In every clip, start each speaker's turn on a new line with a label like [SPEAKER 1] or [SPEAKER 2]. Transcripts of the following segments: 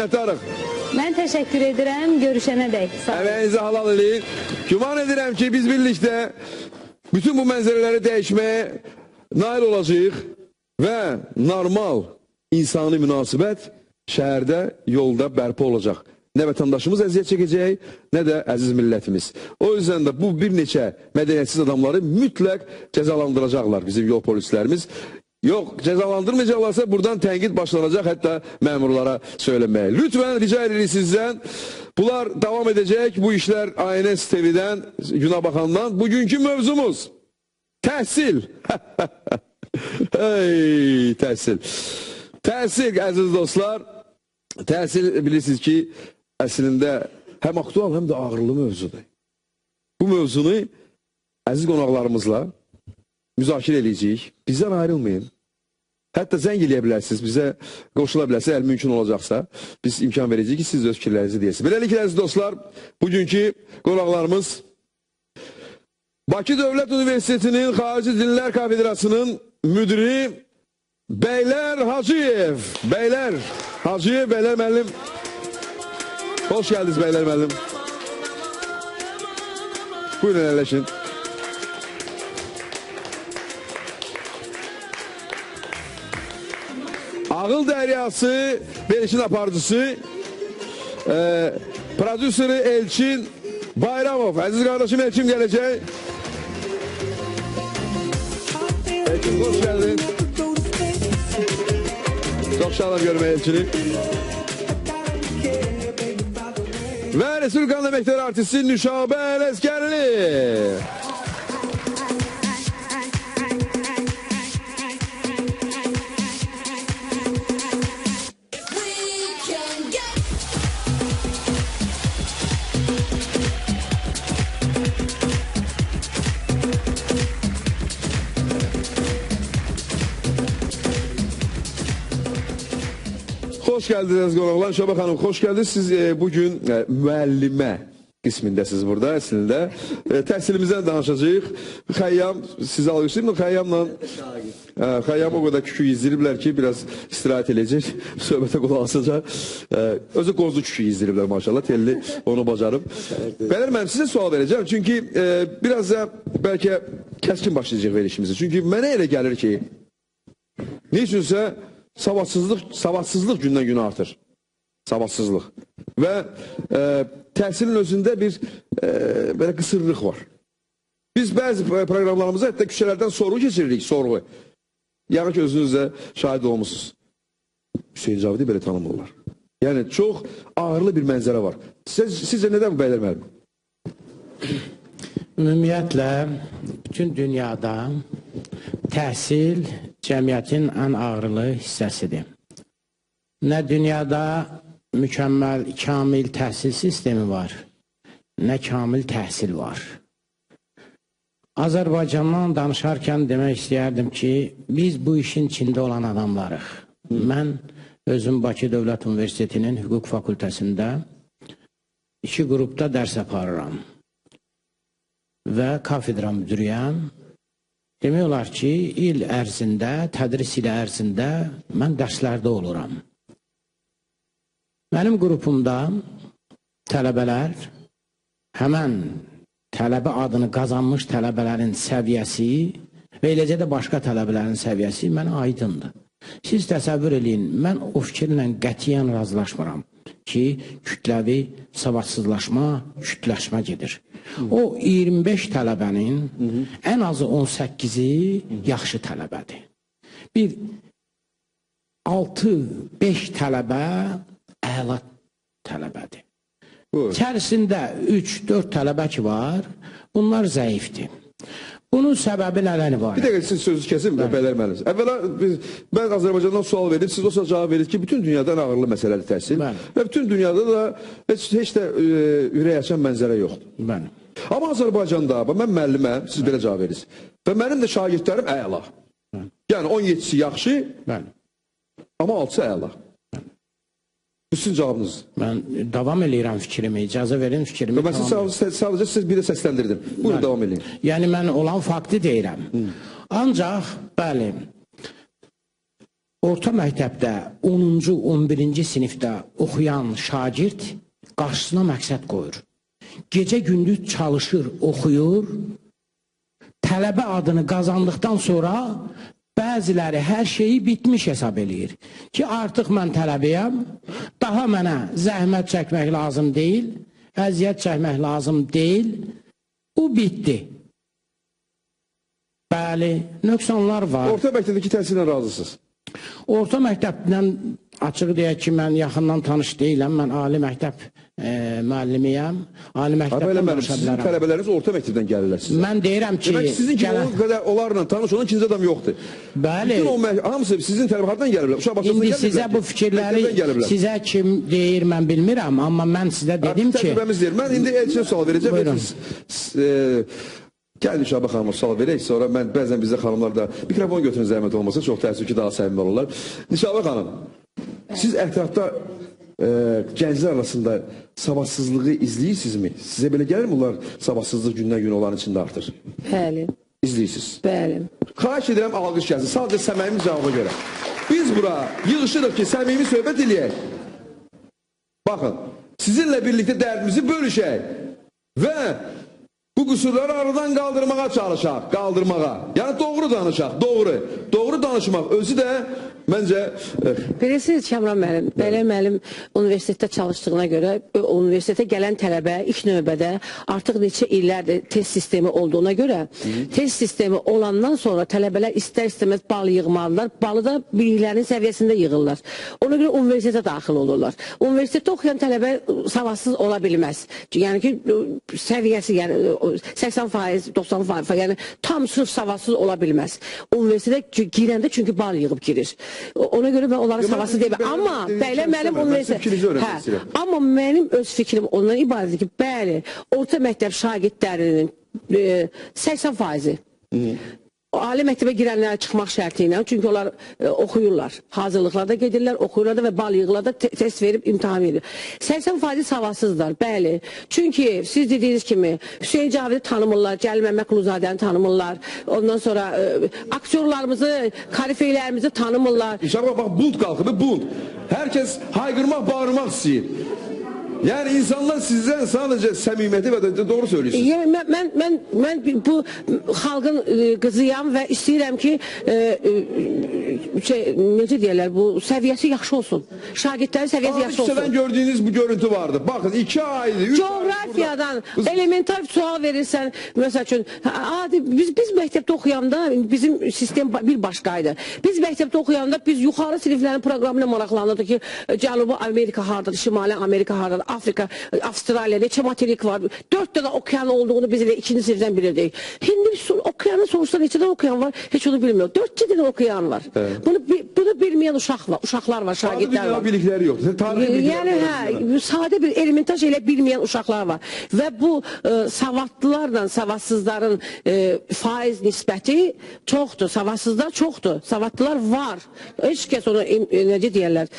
[SPEAKER 1] minnətdarıq.
[SPEAKER 2] Mən təşəkkür edirəm, görüşənə dək.
[SPEAKER 1] Əməyinizi halal eləyin. Güman edirəm ki, biz birlikdə bütün bu mənzərələri dəyişməyə nail olacağıq və normal insani münasibət şəhərdə, yolda bərpa olacaq. Nə vətəndaşımız əziyyət çəkəcək, nə də əziz millətimiz. O yüzden də bu bir neçə mədəniyyətsiz adamları mütləq cəzalandıracaqlar bizim yol polislərimiz. Yox, cəzalandırmayacaqlarsa buradan tənqid başlanacaq, hətta məmurlara söyləməyə. Lütfən rica edirik sizdən, bunlar davam edəcək, bu işlər ANS TV-dən, Günabaxandan. Bugünkü mövzumuz təhsil. Hey, təhsil. Təhsil, əziz dostlar, təhsil bilirsiniz ki, əslində həm aktual, həm də ağırlı mövzudur. Bu mövzunu əziz qonaqlarımızla müzakirə edəcəyik. Bizdən ayrılmayın. Hətta zəng eləyə bilərsiniz, bizə qoşula bilərsiniz, əgər mümkün olacaqsa, biz imkan verəcəyik ki, siz öz fikirlərinizi deyəsiniz. Beləliklə, əziz dostlar, bugünkü qonaqlarımız Bakı Dövlət Universitetinin Xarici Dillər Kafedrasının müdiri Bəylər Hacıyev. Bəylər Hacıyev, Bəylər müəllim. Hoş geldiniz Bəylər müəllim. Buyurun əyləşin. Ağıl Dəryası verişin aparıcısı prodüseri Elçin Bayramov. Əziz qardaşım Elçin gələcək. Elçin, hoş geldin. Çok şahane görmeye Elçin'i. Ve Resulkan Emektar Artisti Nüşabə Ələskərli. Hoş geldiniz qonaqlar. Nüşabə xanım, hoş geldiniz. Siz bugün müəllimə qismindəsiniz burada əslində. Təhsilimizdən danışacağıq. Xəyyam, sizi alışdırım. Xəyyam o qədər kükü izləyirlər ki, biraz istirahət edəcək. Söhbətə qulaq asacaq. Özü qozlu kükü izləyirlər maşallah. Telli onu bacarıb. Bəylər, mən sizə sual verəcəm. Çünki biraz da bəlkə kəskin başlayacaq verişimizi. Çünki mənə elə gəlir ki, ne üçünsə savadsızlıq gündən-günə artır. Savadsızlıq. Və təhsilin özündə bir belə qısırlıq var. Biz bəzi proqramlarımızda hətta küçələrdən sorğu keçiririk, sorğu. Yəni ki, özünüz də şahid olmuşsunuz. Hüseyin Cavidi belə tanımırlar. Yəni, çox ağırlı bir mənzərə var. Sizcə nədən bu Bəylər müəllim?
[SPEAKER 3] Ümumiyyətlə, bütün dünyada təhsil cəmiyyətin ən ağırlı hissəsidir. Nə dünyada mükəmməl, kamil təhsil sistemi var, nə kamil təhsil var. Azərbaycandan danışarkən demək istəyərdim ki, biz bu işin içində olan adamlarıq. Mən özüm Bakı Dövlət Universitetinin Hüquq Fakültəsində 2 qrupda dərs aparıram və kafedra müdürüyəm. Demək olar ki, il ərzində, tədris ili ərzində mən dərslərdə oluram. Mənim qrupumda tələbələr, həmən tələbə adını qazanmış tələbələrin səviyyəsi və eləcə də başqa tələbələrin səviyyəsi mənə aydındır. Siz təsəvvür eləyin, mən o fikirlə qətiyyən razılaşmıram ki, kütləvi savadsızlaşma, kütləşmə gedir. O 25 tələbənin ən azı 18-i yaxşı tələbədir. Bir 6-5 tələbə əla tələbədir. İçərisində 3-4 tələbə ki var, bunlar zəifdir. Bunun səbəbi nələri var?
[SPEAKER 1] Bir dəqiqə siz sözü kəsin, Bəylər müəllim. Əvvəla mən Azərbaycandan sual verim, siz o sonra cavab verirsiniz ki, bütün dünyada ən ağırlı məsələdir təhsil. Və bütün dünyada da heç də ürək açan mənzərə yoxdur. Amma Azərbaycanda, mən müəllimə, siz belə cavab verirsiniz. Və mənim də şagirdlərim əla. Yəni 17-si yaxşı, amma 6-sı əla. Bu sizin cavabınız.
[SPEAKER 3] Mən davam eləyirəm fikrimi, icazə verin fikrimi.
[SPEAKER 1] Mən sadəcə siz bir də səsləndirdim. Buyurun, davam eləyin.
[SPEAKER 3] Yəni mən olan faktı deyirəm. Ancaq, bəli, orta məktəbdə 10-cu, 11-ci sinifdə oxuyan şagird qarşısına məqsəd qoyur. Gecə-gündüz çalışır, oxuyur. Tələbə adını qazandıqdan sonra bəziləri hər şeyi bitmiş hesab eləyir. Ki, artıq mən tələbəyəm, daha mənə zəhmət çəkmək lazım deyil, əziyyət çəkmək lazım deyil, bu bitdi. Bəli, nöqsanlar var.
[SPEAKER 1] Orta məktəbdəki təhsillə razısınız?
[SPEAKER 3] Orta məktəbdən açıq deyək ki, mən yaxından tanış deyiləm. Mən ali məktəb müəllimiyəm. Ali məktəbdən danışa
[SPEAKER 1] Sizin
[SPEAKER 3] bilərəm.
[SPEAKER 1] tələbələriniz orta məktəbdən gəlirlər sizə.
[SPEAKER 3] Mən deyirəm ki...
[SPEAKER 1] Demək ki, sizin kimi o qədər onlarla tanış olan ikinci adam yoxdur.
[SPEAKER 3] Bəli.
[SPEAKER 1] Bütün o hamısı sizin tələbə hardan gəlirlər? Uşaq başlasına
[SPEAKER 3] İndi
[SPEAKER 1] gəlirlər
[SPEAKER 3] sizə
[SPEAKER 1] ki,
[SPEAKER 3] bu fikirləri
[SPEAKER 1] məktəbdən gəlirlər.
[SPEAKER 3] sizə kim deyir mən bilmirəm, amma mən sizə dedim ki...
[SPEAKER 1] Təcrübəmiz deyir. Mən indi Elçinə sual verəcəm.
[SPEAKER 3] Buyurun.
[SPEAKER 1] Gəlin Şaban xanıma sual verək, sonra mən bəzən bizdə xanımlar da mikrofon götürün zəhmət olmasa, çox təəssüf ki, daha səmimi olurlar. Nişabə xanım, siz ətrafda gənclər arasında savadsızlığı izləyirsinizmi? Sizə belə gəlir mi bunlar savadsızlıq gündən gün olan içində artır?
[SPEAKER 4] Bəli,
[SPEAKER 1] İzləyirsiniz.
[SPEAKER 4] bəli.
[SPEAKER 1] Xahiş edirəm, alqış gəlsin. Sadəcə səmimi cavaba görə. Biz bura yığışırıq ki, səmimi söhbət eləyək. Baxın, sizinlə birlikdə dərdimizi bölüşək və bu qüsurları aradan qaldırmağa çalışaq, qaldırmağa. Yəni doğru danışaq, doğru. Doğru danışmaq özü də məncə...
[SPEAKER 4] Bilirsiniz Kəmran müəllim, belə müəllim universitetdə çalışdığına görə universitetə gələn tələbə ilk növbədə artıq neçə illərdir test sistemi olduğuna görə test sistemi olandan sonra tələbələr istər-istəməz bal yığmalılar. Balı da biliklərinin səviyyəsində yığırlar. Ona görə universitetə daxil olurlar. Universitetdə oxuyan tələbə savadsız ola bilməz. Yəni ki, səviyyəsi, yəni 80%, 90%, yəni tam sırf savadsız ola bilməz. Universitetə girəndə çünki bal yığıb girir. Ona görə mən onları savadsız deyəm. Amma belə mənim universitet... Amma mənim öz fikrim ondan ibarətdir ki, bəli, orta məktəb şagirdlərinin 80%-i ali məktəbə girənlərə çıxmaq şərti ilə, çünki onlar oxuyurlar, hazırlıqlarda gedirlər, oxuyurlar da və bal yığırlar da test verib imtahan verir. 80% savadsızlar, bəli. Çünki siz dediyiniz kimi Hüseyin Cavidi tanımırlar, Cəlil Məmmədquluzadəni tanımırlar, ondan sonra aktyorlarımızı, karifeylərimizi tanımırlar.
[SPEAKER 1] İnşallah bax, bunt qalxıb, bunt. Hər kəs hayqırmaq, bağırmaq istəyir. Yəni insanlar sizdən sadəcə səmiməti və də doğru söylüyorsunuz.
[SPEAKER 4] Yəni mən bu xalqın qızıyam və istəyirəm ki necə deyirlər, bu səviyyəsi yaxşı olsun. Şagirdlərin səviyyəsi yaxşı olsun.
[SPEAKER 1] Hadiçədən gördüyünüz bu görüntü vardı. Baxın 2 aydır, 3
[SPEAKER 4] coğrafiyadan elementar sual verirsən, məsəl üçün, biz məktəbdə oxuyanda bizim sistem bir başqaydı. Biz məktəbdə oxuyanda biz yuxarı siniflərin proqramına maraqlanırdı ki, Cənubi Amerika hardadır, Şimali Amerika hardadır, Afrika, Avstraliya, neçə materik var. 4 dənə okean olduğunu biz elə 2-ci sinifdən bilirdik. Hindi okeanın sonuçta neçə dənə okean var, heç onu bilmiyor. 4 dənə okean var. Bunu bilməyən uşaqlar var, şagirdlər var.
[SPEAKER 1] Adı bilikləri yoxdur.
[SPEAKER 4] Yəni, sadə bir elementar şeylə bilməyən uşaqlar var. Və bu savadlılarla savadsızların faiz nisbəti çoxdur. Savadsızlar çoxdur. Savadlılar var. Heç kəs onu, necə deyərlər,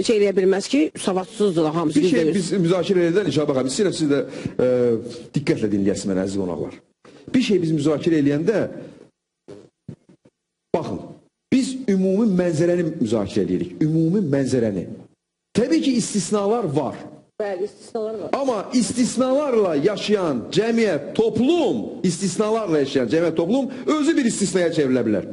[SPEAKER 4] şey eləyə bilməz ki, savadsızdır hamısı.
[SPEAKER 1] Bir şey biz müzakirə edən İcabə xanım, istəyirəm siz də diqqətlə dinləyəsiniz mənə, əziz qonaqlar. Bir şey biz müzakirə eləyəndə, baxın, biz ümumi mənzərəni müzakirə edirik, ümumi mənzərəni. Təbii ki, istisnalar var.
[SPEAKER 4] Bəli, istisnalar var.
[SPEAKER 1] Amma istisnalarla yaşayan cəmiyyət, toplum, istisnalarla yaşayan cəmiyyət, toplum özü bir istisnaya çevrilə bilər.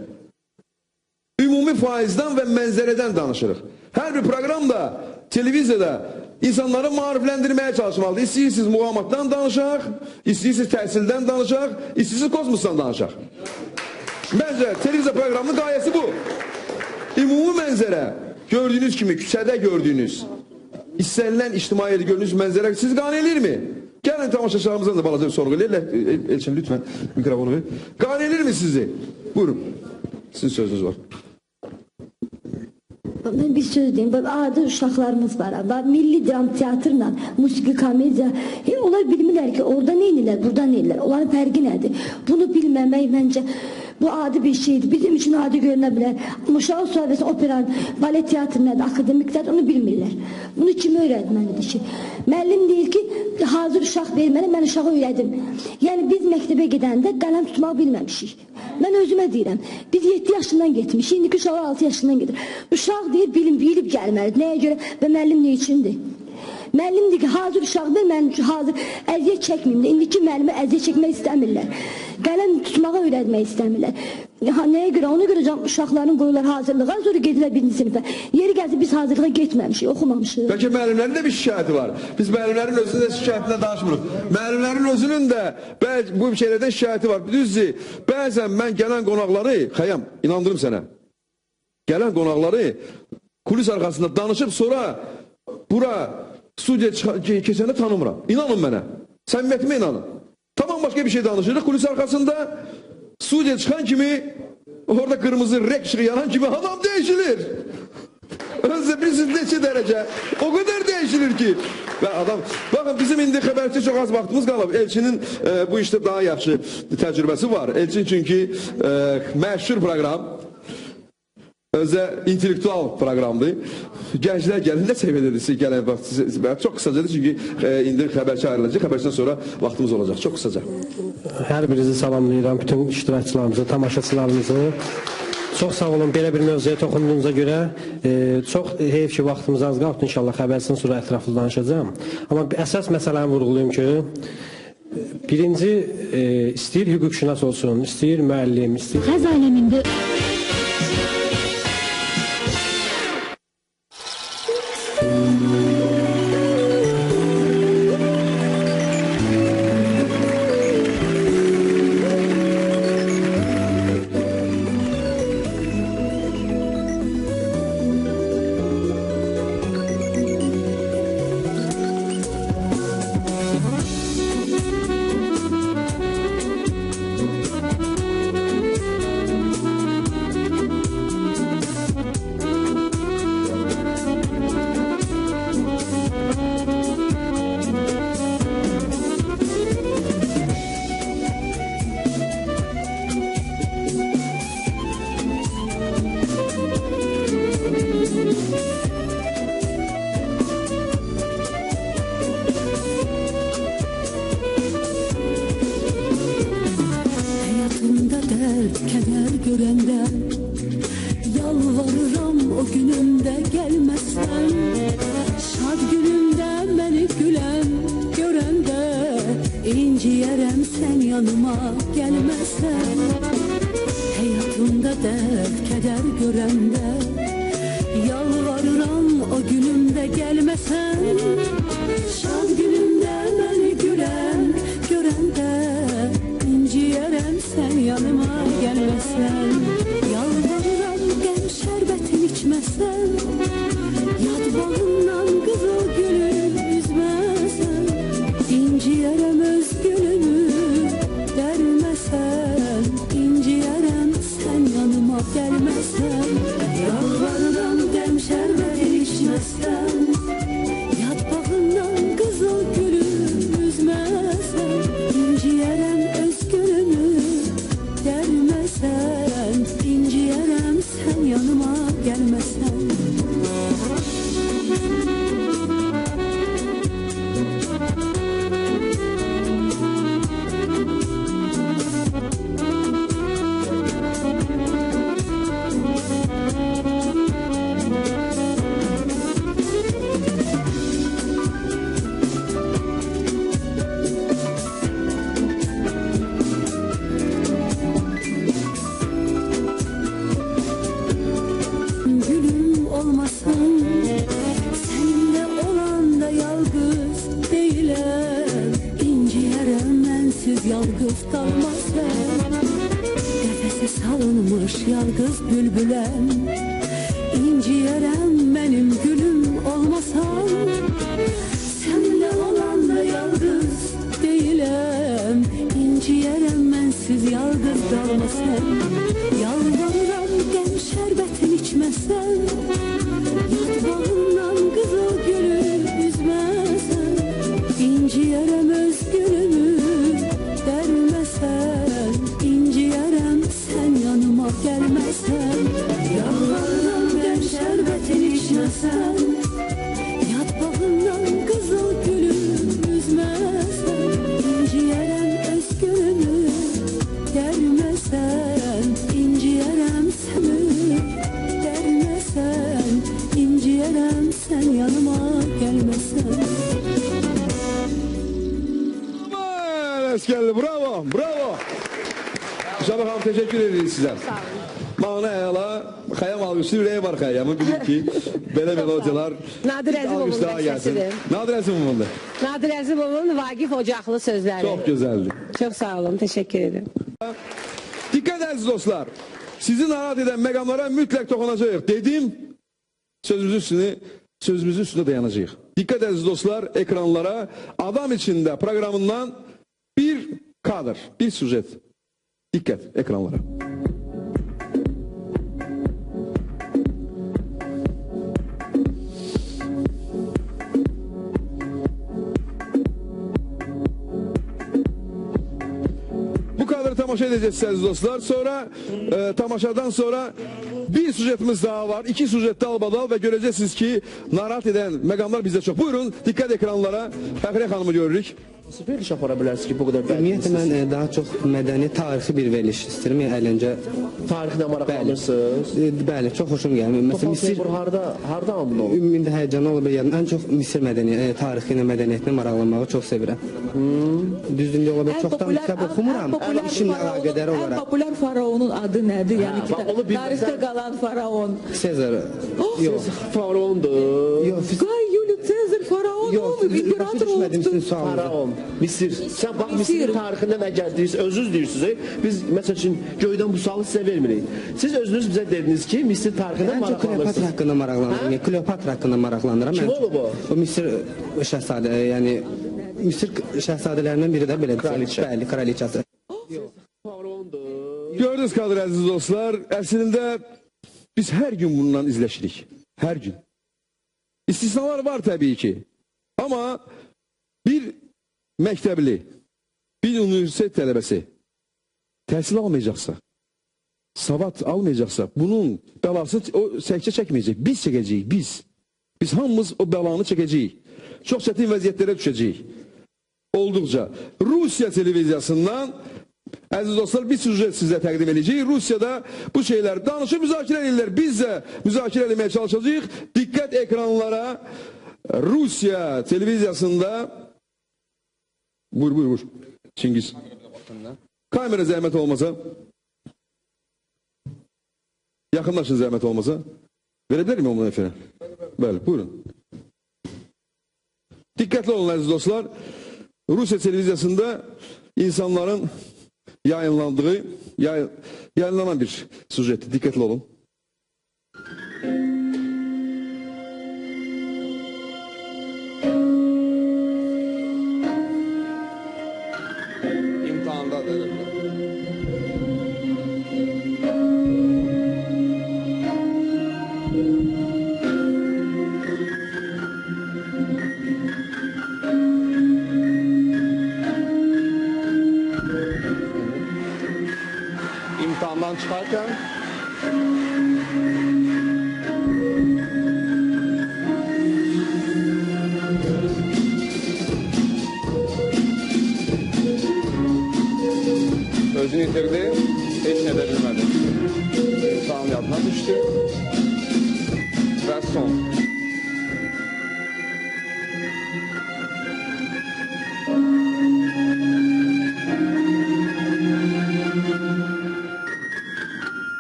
[SPEAKER 1] Ümumi faizdən və mənzərədən danışırıq. Hər bir proqramda, televiziyada İnsanları maarifləndirməyə çalışmalıdır. İstəyirsiniz muğamatdan danışaq, istəyirsiniz təhsildən danışaq, istəyirsiniz kosmosdan danışaq. Məncə, televiziya proqramının qayəsi bu. Ümumi mənzərə, gördüyünüz kimi, küçədə gördüyünüz, istənilən ictimai yerdə gördüyünüz mənzərə siz qane edirmi? Gəlin tamaşaçılarımızdan da balaca bir sorğu eləyək. Elçin, lütfən mikrofonu ver. Qane edirmi sizi? Buyurun, sizin sözünüz var.
[SPEAKER 5] Ben bir söz diyeyim. Adi uşaqlarımız var. Milli dram teatrla, musiki komediya. Onlar bilmirlər ki, orada neynirlər, burada neynirlər. Onların fərqi nədir? Bunu bilməmək məncə Bu adi bir şeydir. Bizim için adi görünebilir. Ama uşağın sualesi opera, balet teatrı nədir, akademiklər onu bilmirlər. Bunu kim öyrətməlidir ki? Müəllim deyir ki, hazır uşaq verməli, mən uşağı öyrədim. Yəni biz məktəbə gedəndə qələm tutmağı bilməmişik. Mən özümə deyirəm, biz 7 yaşından getmişik, indiki uşaqlar 6 yaşından gedir. Uşaq deyir, bilib gəlməlidir. Nəyə görə və müəllim nə üçündür? Müəllim deyir ki, hazır uşaqdır, mən hazır əziyyət çəkməyim. İndiki müəllimə əziyyət çəkmək istəmirlər. Qələm tutmağa öyrətmək istəmirlər. Nəyə görə? Ona görə uşaqların qoyurlar hazırlığa, sonra gedirlər birinci sinifə. Yeri gəlsə biz hazırlığa getməmişik, oxumamışıq.
[SPEAKER 1] Bəlkə müəllimlərin də bir şikayəti var. Biz müəllimlərin özünün də şikayətindən danışmırıq. Müəllimlərin özünün də bu şeylərdən şikayəti var. Düzdür, bəzən mən gələn qonaqları, Xəyyam, inandırım sənə, gələn qonaqları kulis arxasında danışıb sonra bura studiya keçəndə tanımıram. İnanın mənə, səmimiyyətimə inanın. Tamam başqa bir şey danışırıq kulis arxasında. Studiya çıxan kimi, orada qırmızı rek ışığı yanan kimi adam değişilir. Özde bilirsiniz neçə dərəcə, o qədər değişilir ki. Və adam, baxın bizim indi xəbərçi çox az vaxtımız qalıb. Elçinin bu işdə daha yaxşı təcrübəsi var. Elçin çünki məşhur proqram, özdə intellektual proqramdır. Gənclər gəlində səviyyədə gələn vaxt çox qısacadır çünki indi xəbərçi ayrılacaq, xəbərçidən sonra vaxtımız olacaq, çox qısaca.
[SPEAKER 6] Hər birinizi salamlayıram, bütün iştirakçılarımızı, tamaşaçılarımızı. Çox sağ olun, belə bir mövzuya toxunduğunuza görə. Çox heyf ki, vaxtımız az qalıb, inşallah xəbərsindən sonra ətraflı danışacağım. Amma əsas məsələni vurğulayım ki, birinci istəyir hüquqşünas olsun, istəyir müəllim, istəyir...
[SPEAKER 5] Xəz aləmində...
[SPEAKER 7] Keder görende yalvarıram o günümde gelmezsen. Şad günümde beni gülen görende inciyerem sen yanıma gelmezsen. Hayatımda dert keder görende yalvarıram o günümde gelmesen. Şad günümde beni gülen görende inciyerem sen yanıma gelmesen. Yalvarıram gəm şərbətin içməsən. Yad bağından qızıl gülü üzməsən. İnciyərəm öz gülümü dərməsən. İnciyərəm sən yanıma gəlməsən. Yalvarıram gəm şərbətin içməsən. Yad bağından qızıl gülü üzməsən. İnciyərəm öz gülümü dərməsən. İnciyərəm sən yanıma gəlməsən. Gülüm olmasan, seninle olan da yalgız değilim. İnciyerem mensiz yalgız kalmazsam. Nefese salınmış yalgız bülbülem. İnciyerem benim gülüm olmasan. Seninle olan da yalgız değilim. İnciyerem mensiz yalgız kalmasam. Yalvarıram gəm şərbətin içməsən. Yad bağından qızıl gülü üzməsən. İnciyərəm öz gülümü dərməsən. İnciyərəm sən
[SPEAKER 1] Hoş geldin. Bravo. Bravo. Şabak Hanım teşekkür ederiz size.
[SPEAKER 2] Sağ olun.
[SPEAKER 1] Mağına əla, Xəyyam alqışı ürəyi var Xəyyamın. Bilir ki, belə melodiyalar
[SPEAKER 4] Nadir Əzibovun
[SPEAKER 1] alqışlara gəlsin.
[SPEAKER 4] bəstəsidir.
[SPEAKER 1] Nadir Əzibovun.
[SPEAKER 4] Nadir Əzibovun Vagif Ocaqlı sözləri.
[SPEAKER 1] Çox gözəldir.
[SPEAKER 4] Çox sağ olun, teşekkür ederim.
[SPEAKER 1] Dikkat əziz dostlar. Sizi narahat edən məqamlara mütləq toxunacağıq. Dedim, sözümüzün üstündə dayanacağıq. Dikkat əziz dostlar, ekranlara Adam içində proqramından bir kadr, bir sujet. Dikkat ekranlara. Bu kadrı tamaşa edeceğiz aziz dostlar. Sonra tamaşadan sonra bir sujetimiz daha var. 2 sujet dalbadal ve göreceksiniz ki narahat eden megamlar bizde çok. Buyurun dikkat ekranlara. Fəxriyə xanımı görürük.
[SPEAKER 8] Nasıl veriliş apara bilərsiniz ki, bu qədər
[SPEAKER 9] Ümumiyyətlə mən daha çox mədəni, tarixi bir veriliş istəyirəm. Yəni əyləncə
[SPEAKER 8] tarixlə maraqlanırsınız.
[SPEAKER 9] bəli, çox xoşum gəlir. Məsələn,
[SPEAKER 8] Topal
[SPEAKER 9] Misir
[SPEAKER 8] Teymur harda amına olub?
[SPEAKER 9] ümumində həyəcanlı olub yəni ən çox Misir mədəniyyəti, tarixi ilə mədəniyyətinə maraqlanmağı çox sevirəm. Düzdür, ola bilər çoxdan kitab oxumuram. İşimlə əlaqədar
[SPEAKER 7] En
[SPEAKER 9] olaraq.
[SPEAKER 7] popüler faraonun adı nedir? Yani
[SPEAKER 8] bak onu bilmesen-
[SPEAKER 7] tarihte kalan faraon.
[SPEAKER 9] Sezar. Yox.
[SPEAKER 8] Faraondur.
[SPEAKER 9] Yox,
[SPEAKER 7] Gay Julius Caesar faraon
[SPEAKER 9] yox,
[SPEAKER 7] oldu, imparator
[SPEAKER 9] düşmədim sizin
[SPEAKER 7] oldu.
[SPEAKER 9] sualınıza.
[SPEAKER 8] Faraon, Misir. Sən bax Misirin tarixindən əgər deyirsiniz, özünüz deyirsiniz, biz məsəl üçün göydən bu sualı sizə vermirik. Siz özünüz bizə dediniz ki, Misir tarixindən
[SPEAKER 9] Ən çox Kleopatra
[SPEAKER 8] maraqlanırsınız.
[SPEAKER 9] haqqında maraqlanıram. Yəni Kleopatra haqqında maraqlanıram.
[SPEAKER 8] Kim
[SPEAKER 9] Ən çox-
[SPEAKER 8] olub o?
[SPEAKER 9] O Misir şəhzadə, yəni Misir şəhzadələrindən biri də belə
[SPEAKER 8] Kraliçə.
[SPEAKER 9] Bəli, kraliçası.
[SPEAKER 8] Faraondur.
[SPEAKER 1] Gördünüz kadr aziz dostlar. Əslində biz hər gün bundan izləşirik. Hər gün. İstisnalar var təbii ki. Ama bir məktəbli, bir universitet tələbəsi təhsil almayacaqsa, savad almayacaqsa, bunun bəlasını o səkçə çəkməyəcək. Biz çəkəcəyik, biz. Biz hamımız o bəlanı çəkəcəyik. Çox çətin vəziyyətlərə düşəcəyik. Olduqca. Rusiya televiziyasından əziz dostlar bir sujet sizə təqdim edəcəyik. Rusiyada bu şeylər danışır, müzakirə edirlər. Biz də müzakirə etməyə çalışacağıq. Diqqət ekranlara. Rusiya televiziyasında buyur. Çingiz. Kamera zəhmət olmasa. Yaxınlaşın zəhmət olmasa. Verə bilərim onu efendim? Bəli, buyurun. Dikkatli olun aziz dostlar. Rusya televiziyasında insanların yayınlanan bir sujet. Dikkatli olun. İmtihandadır. İmtihandan çıkarken özünü itirdi, hiç ne de bilmedi. İmtihan yadına düştü ve son.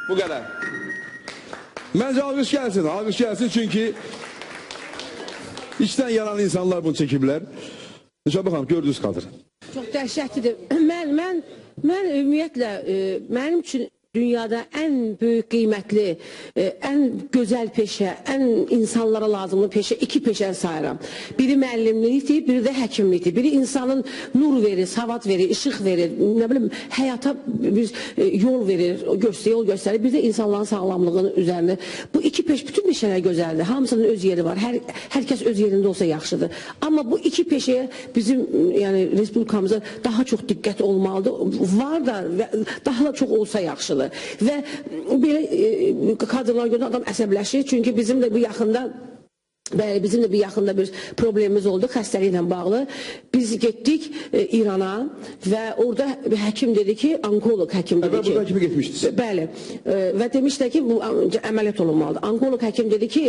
[SPEAKER 1] Bu kadar. Bence alkış gelsin çünkü içten yanan insanlar bunu çekiblər. Şabak Hanım gördünüz kadr.
[SPEAKER 4] Çox dəhşətlidir. Mən ümumiyyətlə mənim üçün dünyada ən böyük qiymətli, ən gözəl peşə, ən insanlara lazımlı peşə, 2 peşə sayıram. Biri müəllimlikdir, biri də həkimlikdir. Biri insanın nur verir, savad verir, işıq verir, nə bilim, həyata bir yol verir, yol göstərir. Bir də insanların sağlamlığının üzərində. Bu 2 peşə, bütün peşələr gözəldir. Hamısının öz yeri var. Hər kəs öz yerində olsa yaxşıdır. Amma bu 2 peşəyə bizim, yəni respublikamıza daha çox diqqət olmalıdır. Var da daha da çox olsa yaxşıdır. Və belə kadrlar görən adam əsəbləşir. Çünki bizim də bu yaxında Bəli, bizim də bir yaxında bir problemimiz oldu xəstəliklə bağlı. Biz getdik İrana və orada bir həkim dedi ki, onkoloq həkim dedi ki...
[SPEAKER 1] Burada həkimə getmişdiniz.
[SPEAKER 4] Bəli, və demişlər ki, bu əməliyyat olunmalıdır. Onkoloq həkim dedi ki,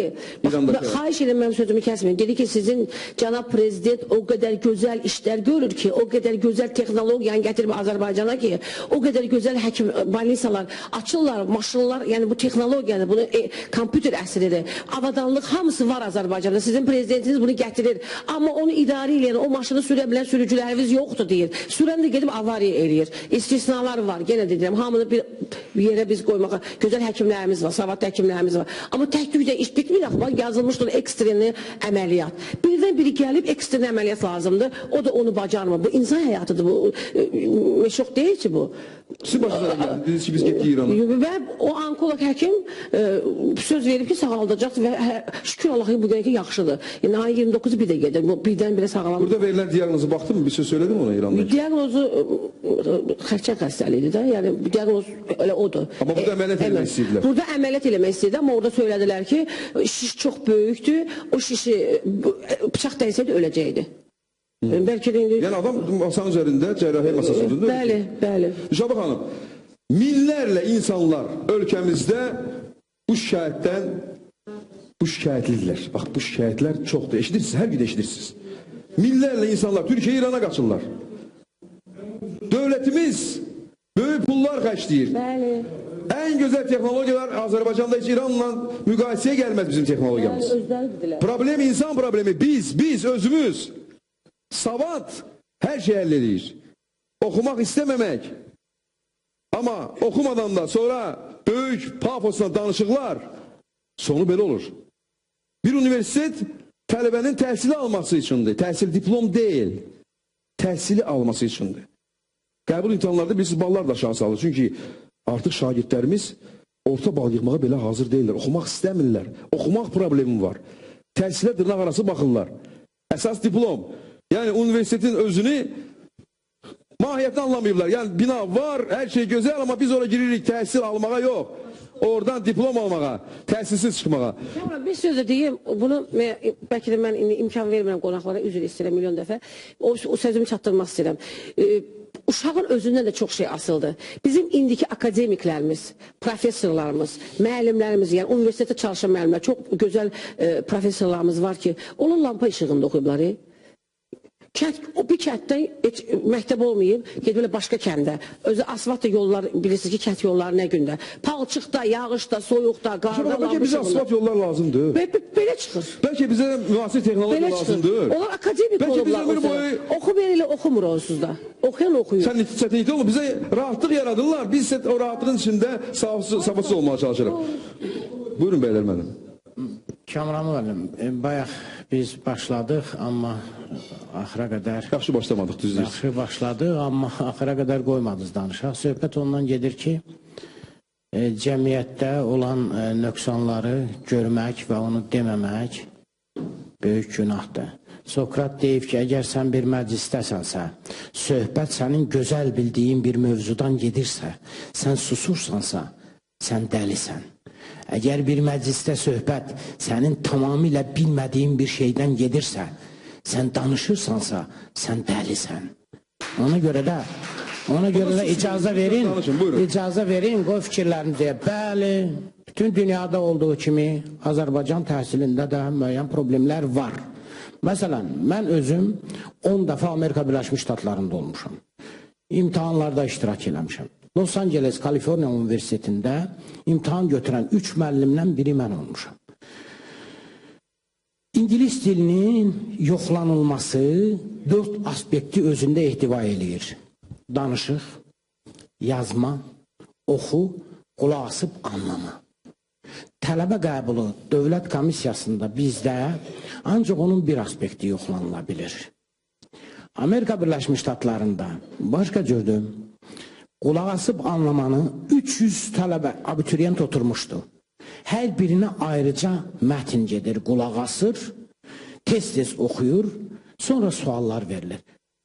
[SPEAKER 4] xahiş edim, mənim sözümü kəsməyin, dedi ki, sizin cənab prezident o qədər gözəl işlər görür ki, o qədər gözəl texnologiyanı gətirib Azərbaycana ki, o qədər gözəl həkim, balnisalar açırlar, maşınlar, yəni bu texnologiyanı, bunu kompüter əsridir, avadanlıq hamısı var Azərbaycanda. Sizin prezidentiniz bunu gətirir. Amma onu idarə edən, o maşını sürə bilən sürücülərimiz yoxdur deyir. Sürən də gedib avariya eləyir. İstisnalar var. Yenə deyirəm, hamını bir yerə biz qoymağa. Gözəl həkimlərimiz var, savadlı həkimlərimiz var. Amma tək-tükdə iş bitmir. Yazılmışdır ekstreni əməliyyat. Birdən biri gəlib ekstreni əməliyyat lazımdır. O da onu bacarmır. Bu insan həyatıdır. Bu meşoq deyil ki bu.
[SPEAKER 1] Siz başınıza gəldi. Dediniz ki, biz getdik İrana.
[SPEAKER 4] Və o onkoloq həkim söz verib ki, sağaldacaq və şükür Allah'a bu qədər ki, yaxşıdır. Yəni, ayın 29'u bir də gedir. Birdən-birə sağlam.
[SPEAKER 1] Burada verilən diaqnozu baxdın mı? Bir söz söyledim ona İranda.
[SPEAKER 4] Diaqnozu xərçəng xəstəliyidir də. Yəni, diaqnoz elə odur.
[SPEAKER 1] Amma burada əməliyyat eləmək istəyirlər.
[SPEAKER 4] Burada əməliyyat eləmək istəyirdi, amma orada söylədilər ki, şiş çox böyükdür. O şişi bıçaq dəysəydi öləcəkdi. Bəlkə də...
[SPEAKER 1] Yəni, adam masanın üzərində, cərrahi masasında
[SPEAKER 4] bəli, bəli.
[SPEAKER 1] Şabaq xanım, minlərlə insanlar ölkəmizdə bu şikayətdən bu şikayətlidirlər. Bax, bu şikayətlər çoxdur. Eşidirsiniz, hər gün eşidirsiniz. Minlərlə insanlar Türkiyə İrana qaçırlar. Dövlətimiz böyük pullar xərcləyir.
[SPEAKER 4] Bəli.
[SPEAKER 1] Ən gözəl texnologiyalar Azərbaycanda heç İranla müqayisəyə gəlməz bizim texnologiyamız. Problem insan problemi. Biz özümüz. Savad hər şey əldə edir. Oxumaq istəməmək. Amma oxumadan da sonra böyük pafosla danışıqlar sonu belə olur. Bir universitet tələbənin təhsili alması üçündür. Təhsil diplom deyil. Təhsili alması üçündür. Qəbul imtahanlarda bilirsiniz, ballar da aşağı salır. Çünki artıq şagirdlərimiz orta bal yığmağa belə hazır deyirlər. Oxumaq istəmirlər. Oxumaq problemi var. Təhsilə dırnaq arası baxırlar. Əsas diplom. Yəni universitetin özünü mahiyyətini anlamayıblar. Yəni bina var, hər şey gözəl, amma biz oraya giririk təhsil almağa yox. Oradan diplom almağa, təhsilsiz çıxmağa.
[SPEAKER 4] Bir söz də deyim, bunu bəlkə də mən imkan vermirəm qonaqlara, üzr istəyirəm milyon dəfə. O sözümü çatdırmaq istəyirəm. Uşağın özündən də çox şey asıldı. Bizim indiki akademiklərimiz, professorlarımız, müəllimlərimiz, yəni universitetdə çalışan müəllimlər, çox gözəl professorlarımız var ki, onun lampa işığında oxuyublar. Bir kənddən məktəb olmayıb, gedib başqa kəndə. Özü asfalt yollar, bilirsiniz ki, kənd yolları nə gündə. Palçıqda, yağışda, soyuqda, qarda...
[SPEAKER 1] Bəlkə bizə asfalt yollar lazımdır.
[SPEAKER 4] Belə çıxır.
[SPEAKER 1] Bəlkə bizə müasir texnologiya lazımdır.
[SPEAKER 4] Onlar akademik olublar. Oxu verilə oxumur onsuz da. Oxuyan oxuyur.
[SPEAKER 1] Sən çətinlikdə olma, bizə rahatlıq yaradırlar. Biz o rahatlığın içində savasız olmağa çalışırıq. Buyurun bəylər mənim.
[SPEAKER 3] Kamran müəllim, bayaq biz başladıq, amma axıra qədər...
[SPEAKER 1] Yaxşı başlamadıq, düzdür.
[SPEAKER 3] Yaxşı başladıq, amma axıra qədər qoymadınız danışaq. Söhbət ondan gedir ki, cəmiyyətdə olan nöqsanları görmək və onu deməmək böyük günahdır. Sokrat deyib ki, əgər sən bir məclisdəsənsə, söhbət sənin gözəl bildiyin bir mövzudan gedirsə, sən susursansa, sən dəlisən. Əgər bir məclisdə söhbət sənin tamamilə bilmədiyin bir şeydən gedirsə, sən danışırsansa, sən dəlisən. Ona görə də icazə verin, qoy fikirlərini deyə. Bəli, bütün dünyada olduğu kimi Azərbaycan təhsilində də müəyyən problemlər var. Məsələn, mən özüm 10 dəfə Amerika Birləşmiş Ştatlarında olmuşam. İmtahanlarda iştirak eləmişəm. Los Angeles, Kaliforniya Universitetində imtahan götürən 3 müəllimdən biri mən olmuşam. İngilis dilinin yoxlanılması 4 aspekti özündə ehtiva eləyir. Danışıq, yazma, oxu, qulaq asıb anlama. Tələbə qəbulu dövlət komissiyasında bizdə ancaq onun bir aspekti yoxlanıla bilir. Amerika Birləşmiş Ştatlarında başqa cürdür. Qulaq asıb anlamanı 300 tələbə abituriyent oturmuşdu. Hər birinə ayrıca mətin gedir, qulaq asır, tez-tez oxuyur, sonra suallar verilir.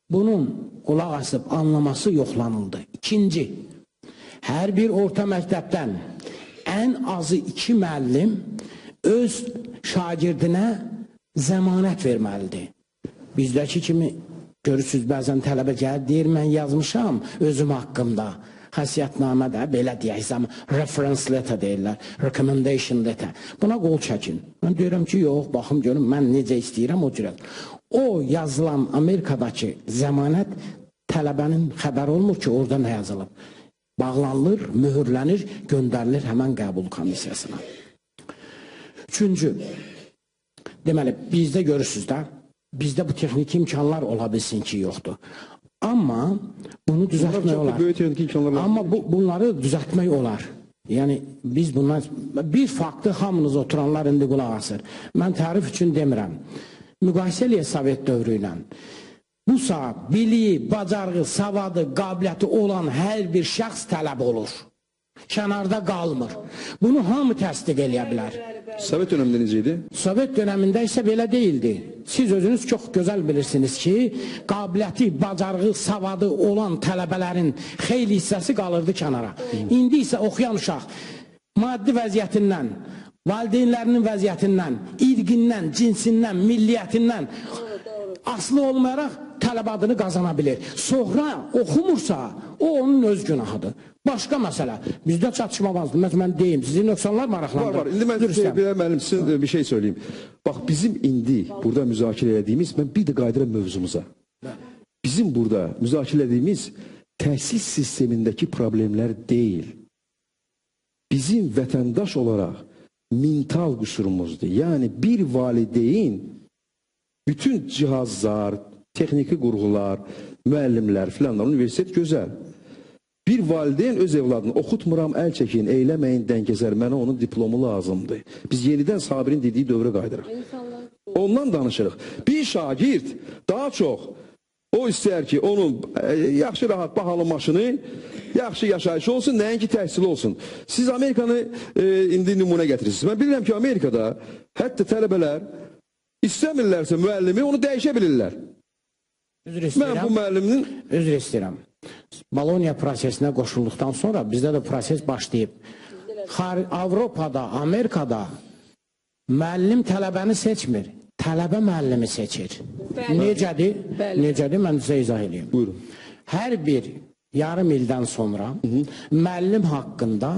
[SPEAKER 3] Bunun qulaq asıb anlaması yoxlanıldı. İkinci, hər bir orta məktəbdən ən azı 2 müəllim öz şagirdinə zəmanət verməlidir. Bizdəki kimi görürsünüz, bəzən tələbə gəlir, deyir, mən yazmışam özüm haqqımda. Xəsiyyətnamədə, belə deyək, reference letter deyirlər, recommendation letter. Buna qol çəkin. Mən deyirəm ki, yox, baxım görüm, mən necə istəyirəm o cürə. O yazılan Amerikadakı zəmanət tələbənin xəbəri olmur ki, orada nə yazılıb. Bağlanılır, mühürlənir, göndərilir həmən qəbul komissiyasına. Üçüncü, deməli, bizdə görürsünüz də, bizdə bu texniki imkanlar ola bilsin ki, yoxdur. Amma bunu düzəltmək olar. Amma bunları düzəltmək olar. Yəni, biz bundan, bir faktı hamınız oturanlar indi qulaq asır. Mən tərif üçün demirəm. Müqayisə eləyə Sovet dövrü ilə. Bu saat biliyi, bacarığı, savadı, qabiliyyəti olan hər bir şəxs tələb olur. Kənarda qalmır. Bunu hamı təsdiq eləyə bilər.
[SPEAKER 1] Sovet dövründə necə idi?
[SPEAKER 3] Sovet dövründə isə belə deyildi. Siz özünüz çox gözəl bilirsiniz ki, qabiliyyəti, bacarığı, savadı olan tələbələrin xeyli hissəsi qalırdı kənara. İndi isə oxuyan uşaq maddi vəziyyətindən, valideynlərinin vəziyyətindən, irqindən, cinsindən, milliyyətindən aslı olmayaraq tələb adını qazana bilir. Sonra oxumursa, o onun öz günahıdır. Başqa məsələ, bizdə çatışma vardır. Mən deyim, sizin nöqsanlar maraqlandır.
[SPEAKER 1] Var. İndi mən müəllim sizin bir şey söyleyeyim. Bax, bizim indi burada müzakirə edədiyimiz, mən bir də qayıdıram mövzumuza. Bizim burada müzakirə edədiyimiz təhsil sistemindəki problemlər deyil. Bizim vətəndaş olaraq mental qüsurumuzdur. Yəni, bir valideyn bütün cihazlar, texniki qurğular, müəllimlər filanlar, universitet gözəl. Bir valideyn öz evladını oxutmuram, əl çəkin, eyləməyin, dəngəzər, mənə onun diplomu lazımdır. Biz yenidən Sabirin dediyi dövrə qaydırıq. Ondan danışırıq. Bir şagird daha çox o istəyər ki, onun yaxşı, rahat, bahalı maşını, yaxşı yaşayışı olsun, nəinki təhsili olsun. Siz Amerikanı indi nümunə gətirirsiniz. Mən bilirəm ki, Amerikada hətta tələbələr istəmirlərsə müəllimi, onu dəyişə bilirlər. Mən bu müəlliminin...
[SPEAKER 3] Üzr istəyirəm. Bologna prosesinə qoşulduqdan sonra bizdə də proses başlayıb. Avropada, Amerikada müəllim tələbəni seçmir, tələbə müəllimi seçir. Necədir? Necədir? Mən sizə izah edeyim.
[SPEAKER 1] Buyurun.
[SPEAKER 3] Hər bir yarım ildən sonra müəllim haqqında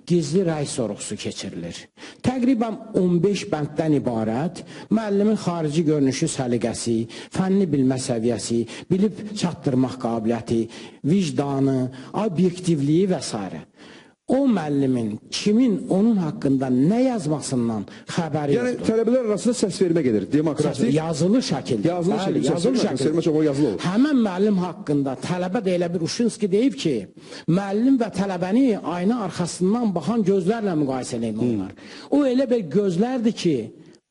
[SPEAKER 3] gizli rəy sorğusu keçirilir. Təqribən 15 bənddən ibarət müəllimin xarici görünüşü, səliqəsi, fənni bilmə səviyyəsi, bilib çatdırmaq qabiliyyəti, vicdanı, obyektivliyi və s. O müəllimin kimin onun haqqında nə yazmasından xəbəri yoxdur.
[SPEAKER 1] Yəni tələbələr arasında səs vermə gedir, demokratik.
[SPEAKER 3] Yazılı şəkildə. Yazılı şəkildə. Həmən müəllim haqqında tələbə də elə bir Uşinski deyib ki, müəllim və tələbəni ayna arxasından baxan gözlərlə müqayisə edin onlar. O elə bir gözlərdir ki,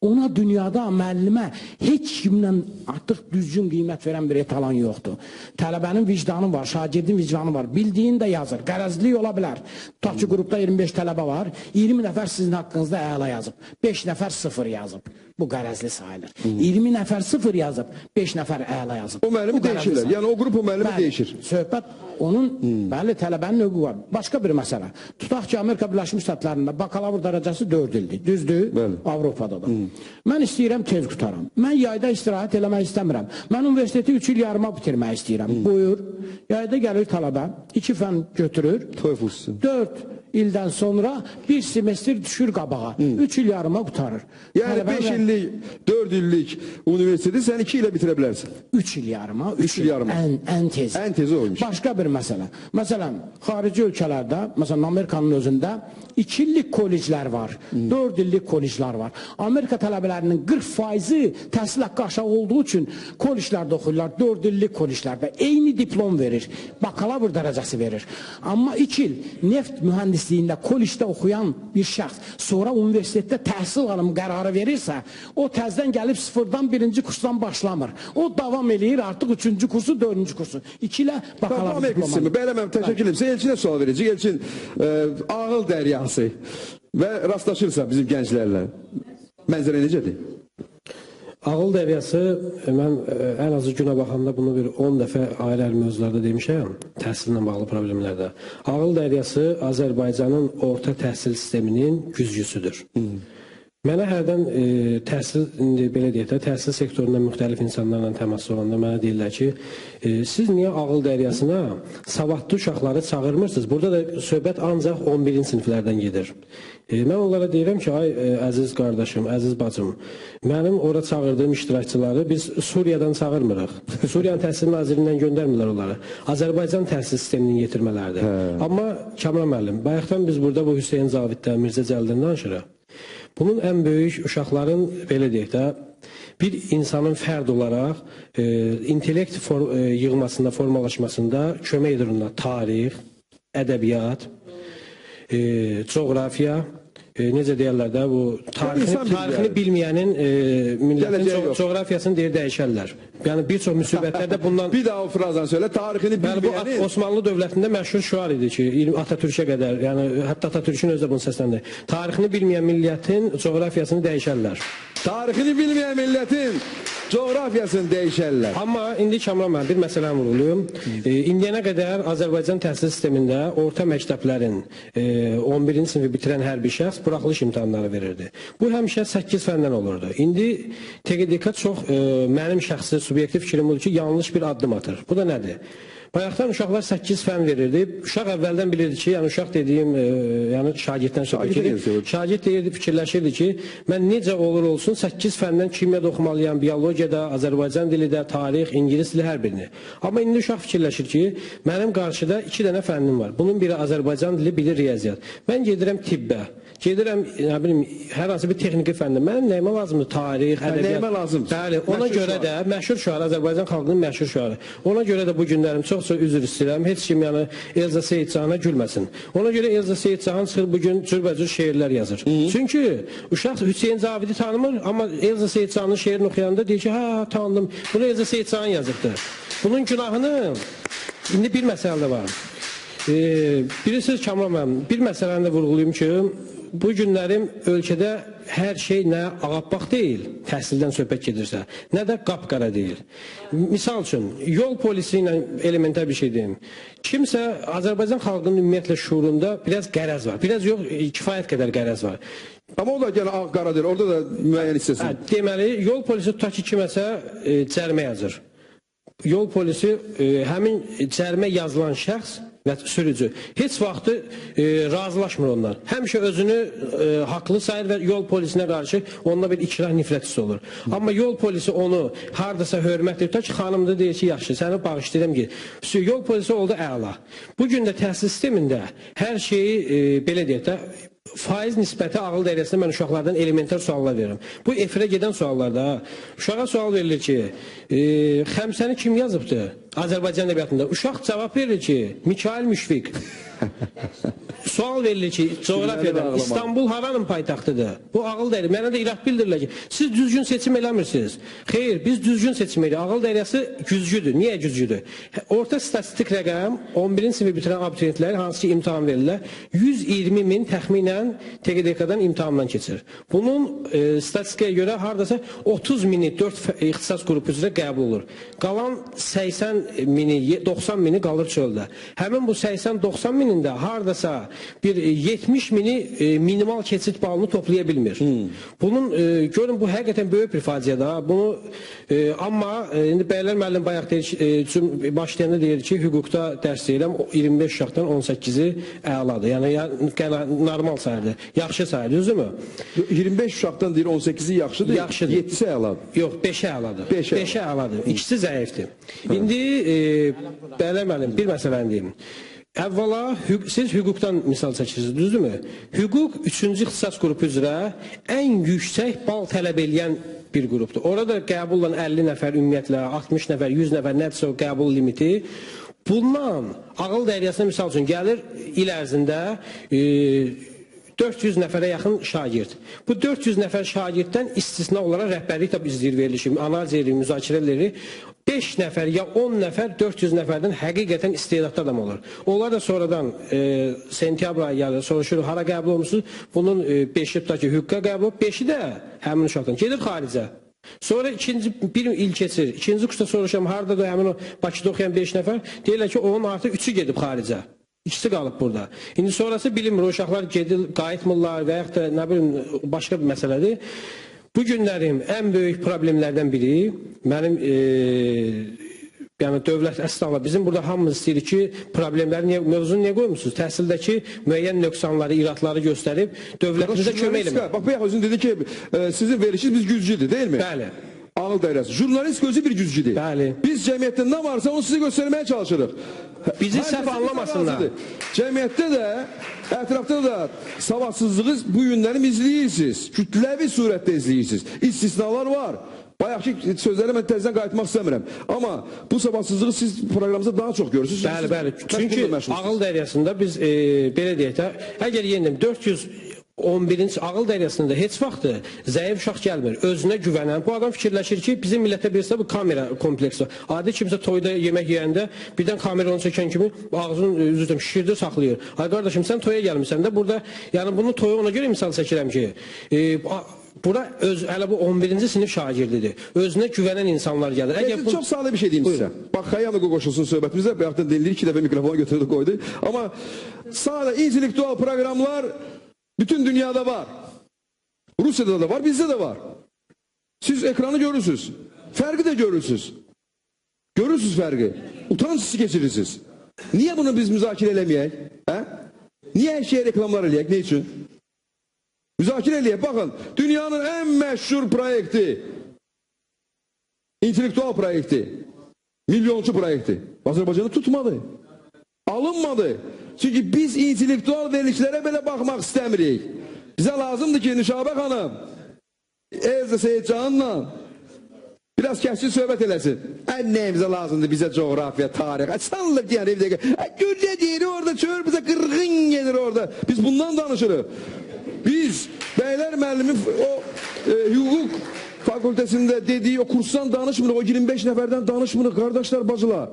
[SPEAKER 3] ona dünyada müəllimə heç kimdən artıq düzgün qiymət verən bir etalan yoxdur. Tələbənin vicdanı var, şagirdin vicdanı var. Bildiyin də yazır. Qərəzlik ola bilər. Tutaq ki, qrupda 25 tələbə var. 20 nəfər sizin haqqınızda əla yazıb. 5 nəfər 0 yazıb. Bu qərəzli sayılır. 20 nəfər 0 yazıb, 5 nəfər əla yazıb.
[SPEAKER 1] O müəllimi dəyişirlər. Yəni o qrup o müəllimi dəyişir.
[SPEAKER 3] Söhbət onun, bəli, tələbənin növü var. Başqa bir məsələ. Tutaq ki, Amerika Birləşmiş Ştatlarında bakalavr dərəcəsi 4 ildir. Düzdür? Avropada da. Mən istəyirəm tez qutaram. Mən yayda istirahət eləmək istəmirəm. Mən universiteti 3 il yarıma bitirmək istəyirəm. Buyur. Yayda gəlir tələbə, 2 fən götürür. 4 ildən sonra bir semestr düşür qabağa. 3 il yarıma qutarır.
[SPEAKER 1] Yəni 5 illik, 4 illik universiteti sən 2 ilə bitirə bilərsən.
[SPEAKER 3] 3 il yarıma, 3 il yarıma. Ən tez.
[SPEAKER 1] Ən tezi oymuş.
[SPEAKER 3] Başqa bir məsələ. Məsələn, xarici ölkələrdə, məsələn, Amerikanın özündə 2 illik kolleclər var, 4 illik kolleclər var. Amerika tələbələrinin 40% təhsil haqqı aşağı olduğu üçün kolleclərdə oxuyurlar, 4 illik kolleclərdə. Eyni diplom verir, bakalavr dərəcəsi verir. Amma 2 il neft mühəndisliyində, kollecdə oxuyan bir şəxs sonra universitetdə təhsil alım qərarı verirsə, o təzdən gəlib sıfırdan birinci kursdan başlamır. O davam eləyir artıq 3-cü kursu, 4-cü kursu. 2 ilə bakalavr diplomanı.
[SPEAKER 1] Belə mən təşəkkür edirəm. Elçinə sual verəcək. Elçin, ağıl dəryası və rastlaşırsa bizim gənclərlə mənzərə necədir?
[SPEAKER 6] Ağıl dəryası, mən ən azı günə baxanda bunu bir 10 dəfə ayrı-ayrı mövzularda demişəm, təhsillə bağlı problemlərdə. Ağıl dəryası Azərbaycanın orta təhsil sisteminin güzgüsüdür. Mənə hərdən təhsil, indi belə deyək də, təhsil sektorunda müxtəlif insanlarla təmas olanda mənə deyirlər ki, siz niyə ağıl dəryasına savadlı uşaqları çağırmırsınız? Burada da söhbət ancaq 11-ci siniflərdən gedir. Mən onlara deyirəm ki, ay əziz qardaşım, əziz bacım, mənim ora çağırdığım iştirakçıları biz Suriyadan çağırmırıq. Suriyanın Təhsil Nazirindən göndərmirlər onları. Azərbaycan təhsil sistemini yetirmələrdir. Amma Kamran müəllim, bayaqdan biz burada bu Hüseyn Caviddən, Mirzə Cəlildən danışırıq. Bunun ən böyük uşaqların, belə deyək də, bir insanın fərd olaraq intellekt yığmasında, formalaşmasında kömək edir onlara tarix, ədəbiyyat, coğrafiya, necə deyərlər də, bu tarixini bilməyənin millətin coğrafiyasını deyir dəyişərlər. Yəni bir çox müsibətlərdə bundan...
[SPEAKER 1] Bir daha o frazanı söylə, tarixini bilməyənin...
[SPEAKER 6] Bu Osmanlı dövlətində məşhur şüar idi ki, Atatürk'e qədər, yəni hətta Atatürk'ün özü də bunu səsləndir. Tarixini bilməyən millətin coğrafiyasını dəyişərlər.
[SPEAKER 1] Tarixini bilməyən millətin coğrafiyasını dəyişərlər.
[SPEAKER 6] Amma indi Kamran müəllim bir məsələni vurğulayım. İndiyənə qədər Azərbaycan təhsil sistemində orta məktəblərin 11-ci sinifi bitirən hər bir şəxs buraxılış imtahanları verirdi. Bu həmişə 8 fəndən olurdu. İndi TQDK çox mənim şəxsi subyektiv fikrim budur ki, yanlış bir addım atır. Bu da nədir? Bayaqdan uşaqlar 8 fən verirdi. Uşaq əvvəldən bilirdi ki, yəni uşaq dediyim, yəni şagirddən söhbət edir. Şagird deyirdi, fikirləşirdi ki, mən necə olur olsun 8 fəndən kimyada oxumalıyam, biologiyada, Azərbaycan dili də, tarix, ingilis dili hər birini. Amma indi uşaq fikirləşir ki, mənim qarşıda 2 dənə fənnim var. Bunun biri Azərbaycan dili, biri riyaziyyat. Mən gedirəm tibbə. Gedirəm, nə bilim, hər hansı bir texniki fəndə. Mənim nəyimə lazımdır? Tarix, ədəbiyyat.
[SPEAKER 1] Nəyimə lazımdır?
[SPEAKER 6] Bəli, ona görə də məşhur şüarı, Azərbaycan xalqının məşhur şüarı. Ona görə də bu günlərim çox-çox üzr istəyirəm. Heç kim yəni Elza Seyidcan'a gülməsin. Ona görə Elza Seyidcan çıxır bugün cürbəcür şeirlər yazır. Çünki uşaq Hüseyn Zavidi tanımır, amma Elza Seyidcan'ın şeirini oxuyanda deyir ki, hə, tanıdım. Bunu Elza Seyidcan yazıbdır. Bunun günahını indi bir məsələ də var. Bilirsiniz Kamran müəllim, bir məsələni də vurğulayım ki, bu günlərim ölkədə hər şey nə ağappaq deyil, təhsildən söhbət gedirsə, nə də qapqara deyil. Misal üçün, yol polisi ilə elementar bir şey deyim. Kimsə Azərbaycan xalqının ümumiyyətlə şuurunda biraz qərəz var, biraz yox, kifayət qədər qərəz var.
[SPEAKER 1] Amma o da yəni ağ-qara deyil, orada da müəyyən hissəsi.
[SPEAKER 6] Deməli, yol polisi tutaq ki, kiməsə cərimə yazır. Yol polisi həmin cərimə yazılan şəxs və sürücü heç vaxtı razılaşmır ondan. Həmişə özünü haqlı sayır və yol polisinə qarşı onunla bir ikrah nifrət hissi olur. Amma yol polisi onu hardasa hörmət edir. Ta ki, xanım da deyir ki, yaxşı, səni bağışlayıram ki, yol polisi oldu əla. Bugün də təhsil sistemində hər şeyi, belə deyək də, faiz nisbəti ağıl dəyrəsində mən uşaqlardan elementar suallar verirəm. Bu efirə gedən suallarda uşağa sual verilir ki, xəmsəni kim yazıbdır Azərbaycan ədəbiyyatında? Uşaq cavab verir ki, Mikail Müşfiq. Sual verilir ki, coğrafiyadan İstanbul haranın paytaxtıdır? Bu ağıl dəyri. Mənə də irad bildirirlər ki, siz düzgün seçim eləmirsiniz. Xeyr, biz düzgün seçim eləyirik. Ağıl dəryası güzgüdür. Niyə güzgüdür? Orta statistik rəqəm 11-ci sinifi bitirən abituriyentlər hansı ki imtahan verirlər, 120 min təxminən TQDK-dan imtahandan keçir. Bunun statistikaya görə hardasa 30 mini 4 ixtisas qrupu üzrə qəbul olur. Qalan 80 mini, 90 mini qalır çöldə. Həmin bu 80-90 minin də hardasa bir 70 mini minimal keçid balını toplaya bilmir. Bunun, görün bu həqiqətən böyük bir faciədir. Bunu, amma indi Bəylər müəllim bayaq deyir, başlayanda deyir ki, hüquqda dərs deyirəm, 25 uşaqdan 18-i əladır. Yəni, normal sayıdır, yaxşı sayıdır, düzdürmü?
[SPEAKER 1] 25 uşaqdan deyir, 18-i yaxşıdır, 7-si əladır.
[SPEAKER 6] Yox, 5-i əladır. 5-i əladır, ikisi zəifdir. İndi, Bəylər müəllim, bir məsələni deyim. Əvvəla, siz hüquqdan misal çəkirsiniz, düzdürmü? Hüquq 3-cü ixtisas qrupu üzrə ən yüksək bal tələb eləyən bir qrupdur. Orada qəbulla 50 nəfər ümumiyyətlə, 60 nəfər, 100 nəfər, nədirsə o qəbul limiti. Bundan ağıl dəryasına misal üçün gəlir il ərzində 400 nəfərə yaxın şagird. Bu 400 nəfər şagirddən istisna olaraq rəhbərlik də izləyir, verilir, analiz edilir, müzakirə edilir. 5 nəfər ya 10 nəfər 400 nəfərdən həqiqətən istedadlı adam olur. Onlar da sonradan sentyabr ayı gəlir, soruşur, hara qəbul olmuşsunuz? Bunun 5-i tutaq ki, hüquqa qəbul olub, 5-i də həmin uşaqdan gedir xaricə. Sonra bir il keçir, ikinci kursda soruşam, harada da həmin o Bakıda oxuyan 5 nəfər, deyirlər ki, onun artıq 3-ü gedib xaricə. İkisi qalıb burada. İndi sonrası bilinmir, o uşaqlar gedir, qayıtmırlar və yaxud da nə bilim başqa bir məsələdir. Bu günlərim ən böyük problemlərdən biri mənim yəni dövlət əsnafla bizim burada hamımız istəyirik ki, problemləri mövzunu niyə qoymusunuz? Təhsildəki müəyyən nöqsanları, iradları göstərib dövlətimizə kömək eləmək.
[SPEAKER 1] Bax, bayaq özün dedi ki, sizin verişiniz biz güzgüdür, değil mi?
[SPEAKER 6] Bəli.
[SPEAKER 1] Ağıl dairəsi. Jurnalist gözü bir güzgüdür.
[SPEAKER 6] Bəli.
[SPEAKER 1] Biz cəmiyyətdə nə varsa onu sizə göstərməyə çalışırıq.
[SPEAKER 6] Bizi səhv anlamasınlar.
[SPEAKER 1] Cəmiyyətdə də, ətrafda da savadsızlığı bu günlərim izləyirsiniz. Kütləvi surətdə izləyirsiniz. İstisnalar var. Bayaqki sözlərə mən təzdən qayıtmaq istəmirəm. Amma bu savadsızlığı siz proqramımızda daha çox görürsünüz.
[SPEAKER 6] Bəli, bəli. Çünki ağıl dairəsində biz belə deyək də, əgər yeniden 411-ci ağıl dairəsində heç vaxt zəif uşaq gəlmir. Özünə güvənən. Bu adam fikirləşir ki, bizim millətdə birisi bu kamera kompleksi var. Adi kimsə toyda yemək yeyəndə birdən kamera onu çəkən kimi ağzını üzrəm şişirdir, saxlayır. Ay qardaşım, sən toya gəlmirsən də burada, yəni bunu toya ona görə misal çəkirəm ki, bura hələ bu 11-ci sinif şagirdidir. Özünə güvənən insanlar gəlir.
[SPEAKER 1] Çox sadə bir şey deyim sizə. Bax, Xəyyam da qoşulsun söhbətimizə. Bayaqdan denilir, 2 dəfə mikrofonu götürdü, qoydu. Amma sadə intellektual proqramlar bütün dünyada var. Rusiyada da var, bizdə də var. Siz ekranı görürsünüz. Fərqi də görürsünüz. Görürsünüz fərqi. Utanç hissi keçirirsiniz. Niyə bunu biz müzakirə eləməyək? Niyə hər şeyə reklamlar eləyək? Ne üçün? Müzakirə eləyək. Baxın, dünyanın ən məşhur proyekti, intellektual proyekti, milyonçu proyekti Azərbaycanı tutmadı. Alınmadı. Çünki biz intellektual verilişlərə belə baxmaq istəmirik. Bizə lazımdır ki, Nüşabə xanım Elza Seyidcan'la biraz kəskin söhbət eləsin. Nəyimizə lazımdır bizə coğrafiya, tarix. Sanılıq deyən evdə. Güllə deyir orada, çör bizə qırğın gelir orada. Biz bundan danışırıq. Biz beyler müəllimin o hüquq fakültesində dediği o kursdan danışmırıq, o 25 nəfərdən danışmırıq kardeşler, bacılar.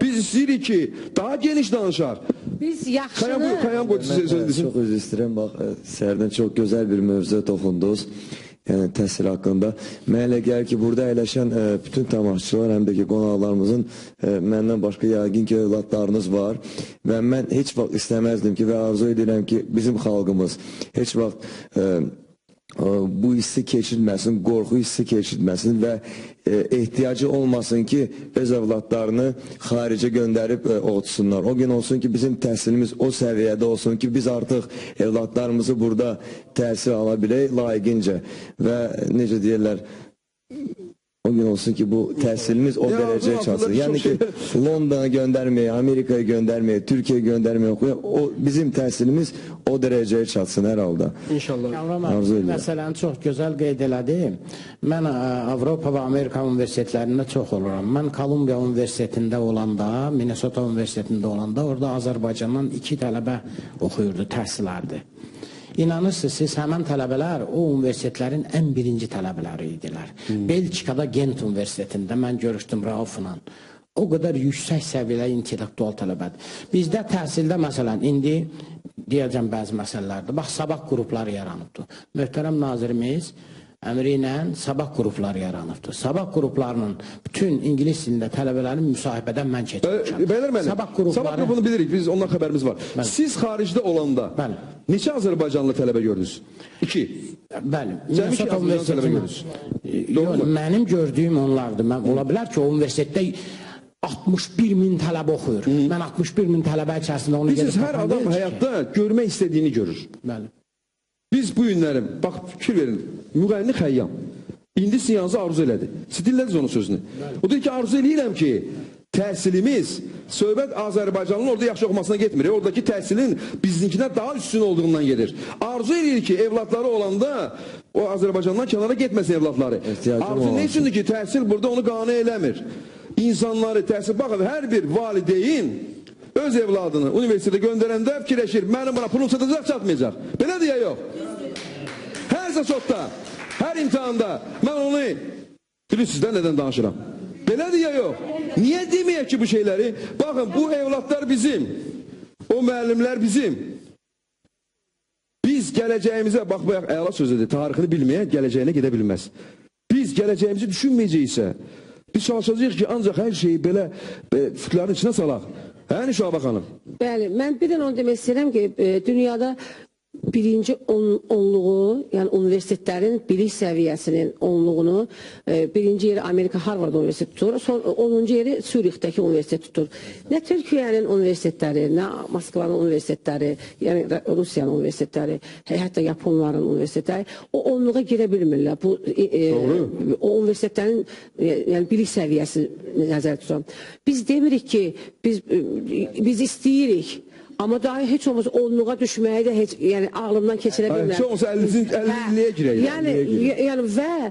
[SPEAKER 1] Biz istəyirik ki daha geniş danışar.
[SPEAKER 4] Biz yaxşını...
[SPEAKER 1] Xəyyam qoydu sizə söz desin.
[SPEAKER 10] Çox üzr istəyirəm, bax, səhərdən çox gözəl bir mövzuya toxundunuz. Yəni təhsil haqqında. Mənə elə gəlir ki, burada əyləşən bütün tamaşaçılar, həm də ki, qonaqlarımızın məndən başqa yəqin ki, övladlarınız var və mən heç vaxt istəməzdim ki və arzu edirəm ki, bizim xalqımız heç vaxt bu hissi keçirməsin, qorxu hissi keçirməsin və ehtiyacı olmasın ki, öz övladlarını xaricə göndərib oxutsunlar. O gün olsun ki, bizim təhsilimiz o səviyyədə olsun ki, biz artıq evladlarımızı burada təhsil ala bilək layiqincə və necə deyirlər, o gün olsun ki, bu təhsilimiz o dərəcəyə çatsın. Yəni ki, Londona göndərməyə, Amerikaya göndərməyə, Türkiyəyə göndərməyə, o bizim təhsilimiz o dərəcəyə çatsın hər halda.
[SPEAKER 6] İnşallah.
[SPEAKER 3] Məsələni çox gözəl qeyd elədi. Mən Avropa və Amerika universitetlərində çox oluram. Mən Kolumbiya Universitetində olanda, Minnesota Universitetində olanda, orada Azərbaycandan 2 tələbə oxuyurdu, təhsilərdi. İnanırsınız, siz həmən tələbələr o universitetlərin ən birinci tələbələri idilər. Belçikada Gent Universitetində mən görüşdüm Rauf'la. O qədər yüksək səviyyəli intellektual tələbədir. Bizdə təhsildə məsələn, indi deyəcəm bəzi məsələlərdir. Bax, sabah qrupları yaranıbdır. Möhtərəm nazirimiz əmri ilə sabah qrupları yaranıbdır. Sabah qruplarının bütün ingilis dilində tələbələrin müsahibədən mən keçmişəm.
[SPEAKER 1] Beyler müəllim, sabah qrupunu bilirik, biz ondan xəbərimiz var. Siz xaricdə olanda neçə Azərbaycanlı tələbə gördünüz? 2.
[SPEAKER 3] Bəli. Minnesota Universitetində mənim gördüyüm onlardır. Ola bilər ki, o universitetdə 61.000 tələbə oxuyur. Mən 61.000 tələbə içərisində onu
[SPEAKER 1] görürəm. Siz hər adam həyatda görmək istədiyini görür.
[SPEAKER 3] Bəli.
[SPEAKER 1] Biz bu günlərim, bax fikir verin, müğənni Xəyyam indi siyanızı arzu elədi. Siz dinlədiniz onun sözünü. O deyir ki, arzu eləyirəm ki, təhsilimiz söhbət Azərbaycanın orada yaxşı oxumasına getmir. Oradakı təhsilin bizimkindən daha üstün olduğundan gedir. Arzu eləyir ki, evlatları olanda o Azərbaycandan kənara getməsin evlatları. Arzu nə üçündür ki, təhsil burada onu qane eləmir. İnsanları təhsil, baxın, hər bir valideyn öz evladını universitetə göndərəndə fikirləşir, mənim buna pulum çatacaq, çatmayacaq. Belə deyə yox. Hər zəsotda, hər imtihanda mən onu, bilirsiniz də nədən danışıram. Belə deyə yox. Niyə deməyək ki bu şeyləri? Baxın, bu evlatlar bizim, o müəllimlər bizim. Biz gələcəyimizə, bax, bayaq əla sözüdür, tarixini bilməyək, gələcəyinə gedə bilməz. Biz gələcəyimizi düşünməyəcəksə, biz çalışacağıq ki, ancaq hər şeyi belə fikirlərin içinə salaq. Hə, Nüşabə xanım?
[SPEAKER 4] Bəli, mən bir dənə onu demək istəyirəm ki, dünyada birinci onluğu, yəni universitetlərin bilik səviyyəsinin onluğunu birinci yeri Amerika Harvard Universiteti tutur, son 10-cu yeri Sürixdəki universitet tutur. Nə Türkiyənin universitetləri, nə Moskvanın universitetləri, yəni Rusiyanın universitetləri, hətta Yaponların universitetləri o onluğa girə bilmirlər. Bu o universitetlərin yəni bilik səviyyəsi nəzərdə tutur. Biz demirik ki, biz istəyirik. Amma daha heç olmasa onluğa düşməyi də heç yəni ağlımdan keçirə bilmirəm.
[SPEAKER 1] Heç olmasa 50-liyə girək.
[SPEAKER 4] Yəni və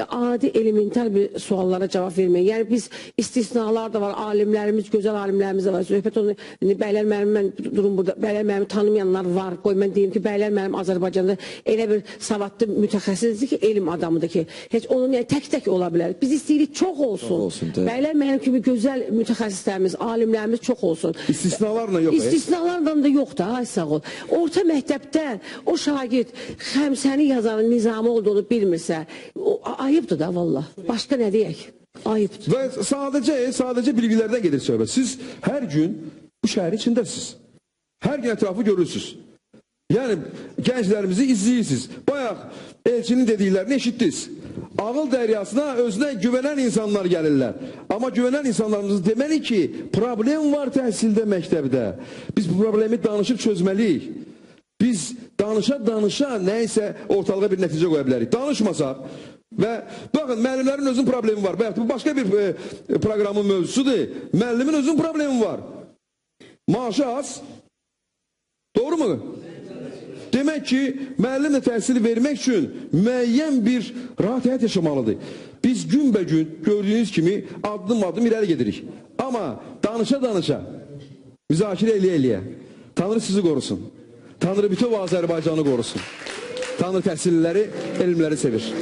[SPEAKER 4] adi elementar bir suallara cavab vermək. Yəni biz istisnalar da var, alimlərimiz, gözəl alimlərimiz də var. Söhbət onu bəylər müəllim mən durum burada. Bəylər müəllimi tanımayanlar var. Qoy mən deyim ki, bəylər müəllim Azərbaycanda elə bir savadlı mütəxəssisdir ki, elm adamıdır ki, heç onun yəni tək-tək ola bilər. Biz istəyirik çox olsun. Bəylər müəllim kimi gözəl mütəxəssislərimiz, alimlərimiz çox olsun.
[SPEAKER 1] İstisnalarla yox.
[SPEAKER 4] İstisnalardan da yox da, ay sağ ol. Orta məktəbdə o şagird Xəmsəni yazanın nizamı olduğunu bilmirsə, ayıbdır da vallah. Başqa nə deyək? Ayıbdır.
[SPEAKER 1] Və sadəcə bilgilərdən gedir söhbət. Siz hər gün bu şəhərin içindəsiniz. Hər gün ətrafı görürsünüz. Yəni gənclərimizi izləyirsiniz. Bayaq elçinin dediklərini eşitdiniz. Ağıl dəryasına özünə güvənən insanlar gəlirlər. Amma güvənən insanlarımız deməli ki, problem var təhsildə, məktəbdə. Biz bu problemi danışıb çözməliyik. Biz danışa nəysə ortalığa bir nəticə qoya bilərik. Danışmasaq və baxın, müəllimlərin özünün problemi var. Bu başqa bir proqramın mövzusudur. Müəllimin özünün problemi var. Maaşı az. Doğru mu? Demək ki, müəllim də təhsili vermək üçün müəyyən bir rahat həyat yaşamalıdır. Biz günbəgün gördüyünüz kimi addım-addım irəli gedirik. Amma danışa, müzakirə eləyə. Tanrı sizi qorusun. Tanrı bütün Azərbaycanı qorusun. Tanrı təhsilliləri, elmləri sevir.